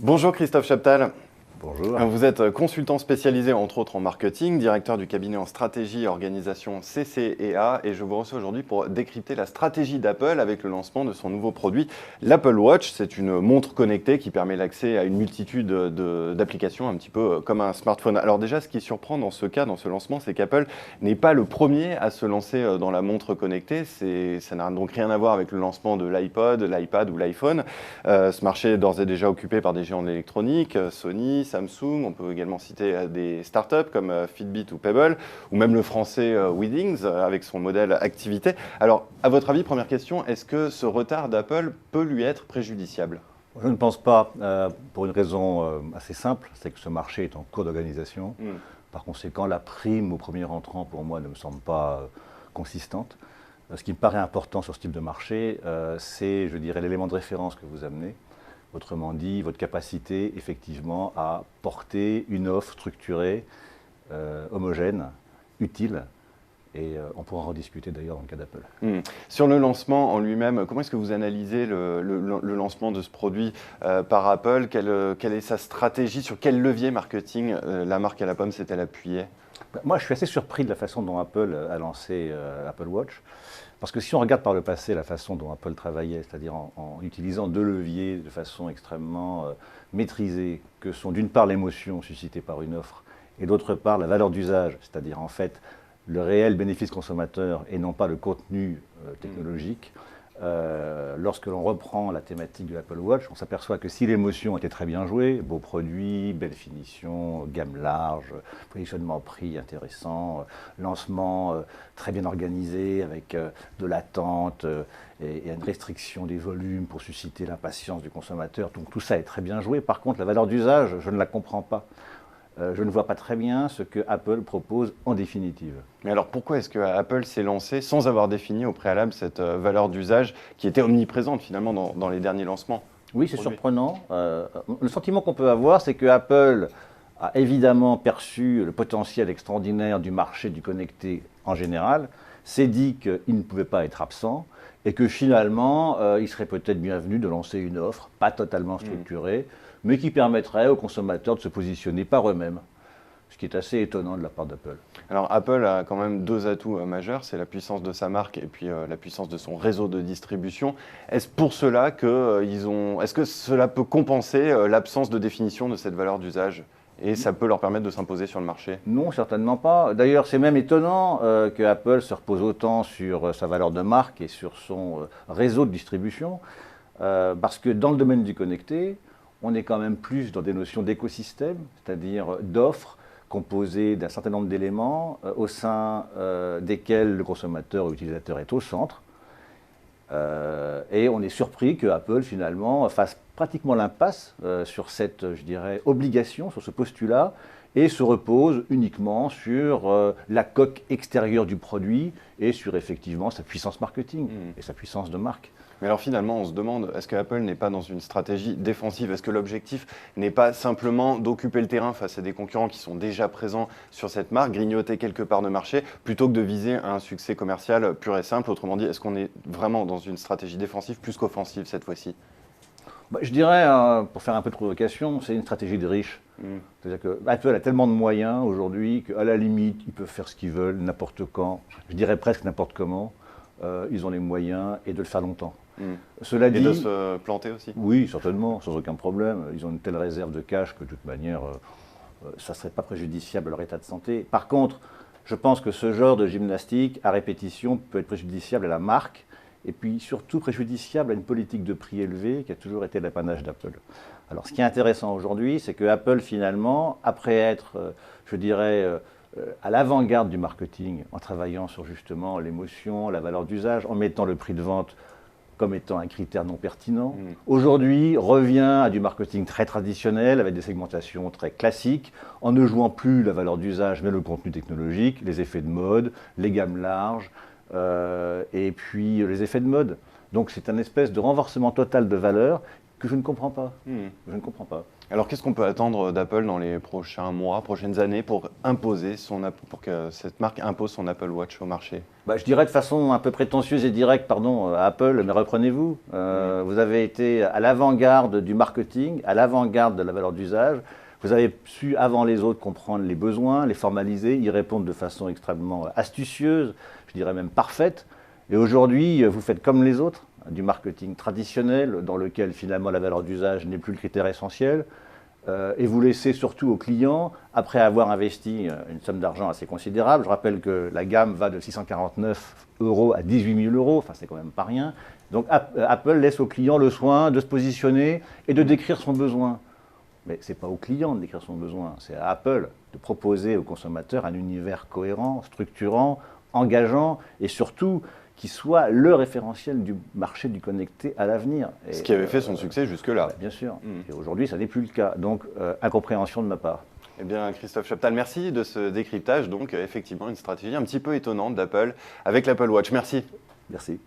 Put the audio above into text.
Bonjour Christophe Chaptal. Bonjour. Vous êtes consultant spécialisé entre autres en marketing, directeur du cabinet en stratégie et organisation CCEA et je vous reçois aujourd'hui pour décrypter la stratégie d'Apple avec le lancement de son nouveau produit, l'Apple Watch. C'est une montre connectée qui permet l'accès à une multitude d'applications, un petit peu comme un smartphone. Alors déjà, ce qui surprend dans ce cas, dans ce lancement, c'est qu'Apple n'est pas le premier à se lancer dans la montre connectée. Ça n'a donc rien à voir avec le lancement de l'iPod, l'iPad ou l'iPhone. Ce marché est d'ores et déjà occupé par des géants de l'électronique, Sony, Samsung, on peut également citer des startups comme Fitbit ou Pebble, ou même le français Withings avec son modèle activité. Alors, à votre avis, première question, est-ce que ce retard d'Apple peut lui être préjudiciable ? Je ne pense pas, pour une raison assez simple, c'est que ce marché est en cours d'organisation. Par conséquent, la prime au premier entrant, pour moi, ne me semble pas consistante. Ce qui me paraît important sur ce type de marché, c'est, je dirais, l'élément de référence que vous amenez. Autrement dit, votre capacité, effectivement, à porter une offre structurée, homogène, utile. Et on pourra en rediscuter d'ailleurs dans le cas d'Apple. Sur le lancement en lui-même, comment est-ce que vous analysez le lancement de ce produit par Apple ? Quelle est sa stratégie ? Sur quel levier marketing la marque à la pomme s'est-elle appuyée ? Moi, je suis assez surpris de la façon dont Apple a lancé Apple Watch. Parce que si on regarde par le passé la façon dont Apple travaillait, c'est-à-dire en utilisant deux leviers de façon extrêmement maîtrisée, que sont d'une part l'émotion suscitée par une offre et d'autre part la valeur d'usage, c'est-à-dire en fait le réel bénéfice consommateur et non pas le contenu technologique, lorsque l'on reprend la thématique de l'Apple Watch, on s'aperçoit que si l'émotion était très bien jouée, beau produit, belle finition, gamme large, positionnement prix intéressant, lancement très bien organisé avec de l'attente et une restriction des volumes pour susciter l'impatience du consommateur, donc tout ça est très bien joué. Par contre, la valeur d'usage, je ne la comprends pas. Je ne vois pas très bien ce que Apple propose en définitive. Mais alors pourquoi est-ce que Apple s'est lancé sans avoir défini au préalable cette valeur d'usage qui était omniprésente finalement dans les derniers lancements ? Oui, c'est surprenant. Le sentiment qu'on peut avoir, c'est que Apple a évidemment perçu le potentiel extraordinaire du marché du connecté en général, s'est dit qu'il ne pouvait pas être absent et que finalement, il serait peut-être bienvenu de lancer une offre, pas totalement structurée, mais qui permettrait aux consommateurs de se positionner par eux-mêmes, ce qui est assez étonnant de la part d'Apple. Alors Apple a quand même deux atouts majeurs, c'est la puissance de sa marque et puis la puissance de son réseau de distribution. Est-ce pour cela est-ce que cela peut compenser l'absence de définition de cette valeur d'usage ? Et ça peut leur permettre de s'imposer sur le marché ? Non, certainement pas. D'ailleurs, c'est même étonnant que Apple se repose autant sur sa valeur de marque et sur son réseau de distribution, parce que dans le domaine du connecté, on est quand même plus dans des notions d'écosystème, c'est-à-dire d'offres composées d'un certain nombre d'éléments au sein desquels le consommateur ou l'utilisateur est au centre. Et on est surpris que Apple, finalement, fasse pratiquement l'impasse sur cette, je dirais, obligation, sur ce postulat, et se repose uniquement sur la coque extérieure du produit et sur, effectivement, sa puissance marketing et sa puissance de marque. Mais alors finalement, on se demande, est-ce que Apple n'est pas dans une stratégie défensive ? Est-ce que l'objectif n'est pas simplement d'occuper le terrain face à des concurrents qui sont déjà présents sur cette marque, grignoter quelques parts de marché, plutôt que de viser un succès commercial pur et simple ? Autrement dit, est-ce qu'on est vraiment dans une stratégie défensive plus qu'offensive cette fois-ci ? Je dirais, pour faire un peu de provocation, c'est une stratégie de riche. C'est-à-dire que Apple a tellement de moyens aujourd'hui qu'à la limite, ils peuvent faire ce qu'ils veulent, n'importe quand, je dirais presque n'importe comment. Ils ont les moyens et de le faire longtemps. Cela dit, et de se planter aussi ? Oui, certainement, sans aucun problème. Ils ont une telle réserve de cash que de toute manière, ça ne serait pas préjudiciable à leur état de santé. Par contre, je pense que ce genre de gymnastique à répétition peut être préjudiciable à la marque et puis surtout préjudiciable à une politique de prix élevée qui a toujours été l'apanage d'Apple. Alors ce qui est intéressant aujourd'hui, c'est que Apple finalement, après être, je dirais, à l'avant-garde du marketing, en travaillant sur justement l'émotion, la valeur d'usage, en mettant le prix de vente comme étant un critère non pertinent, aujourd'hui revient à du marketing très traditionnel, avec des segmentations très classiques, en ne jouant plus la valeur d'usage, mais le contenu technologique, les effets de mode, les gammes larges, et puis les effets de mode. Donc c'est un espèce de renversement total de valeur que je ne comprends pas. Je ne comprends pas. Alors qu'est-ce qu'on peut attendre d'Apple dans les prochains mois, prochaines années pour pour que cette marque impose son Apple Watch au marché? Bah, je dirais de façon un peu prétentieuse et directe, pardon, à Apple, mais reprenez-vous. Vous avez été à l'avant-garde du marketing, à l'avant-garde de la valeur d'usage. Vous avez su, avant les autres, comprendre les besoins, les formaliser, y répondre de façon extrêmement astucieuse, je dirais même parfaite. Et aujourd'hui, vous faites comme les autres, du marketing traditionnel, dans lequel finalement la valeur d'usage n'est plus le critère essentiel. Et vous laissez surtout aux clients, après avoir investi une somme d'argent assez considérable, je rappelle que la gamme va de 649 € à 18 000 €, enfin c'est quand même pas rien. Donc Apple laisse aux clients le soin de se positionner et de décrire son besoin. Mais ce n'est pas au client de décrire son besoin, c'est à Apple de proposer aux consommateurs un univers cohérent, structurant, engageant et surtout qui soit le référentiel du marché du connecté à l'avenir. Ce qui avait fait son succès jusque-là. Bien sûr. Et aujourd'hui, ça n'est plus le cas. Donc, incompréhension de ma part. Eh bien, Christophe Chaptal, merci de ce décryptage. Donc, effectivement, une stratégie un petit peu étonnante d'Apple avec l'Apple Watch. Merci. Merci.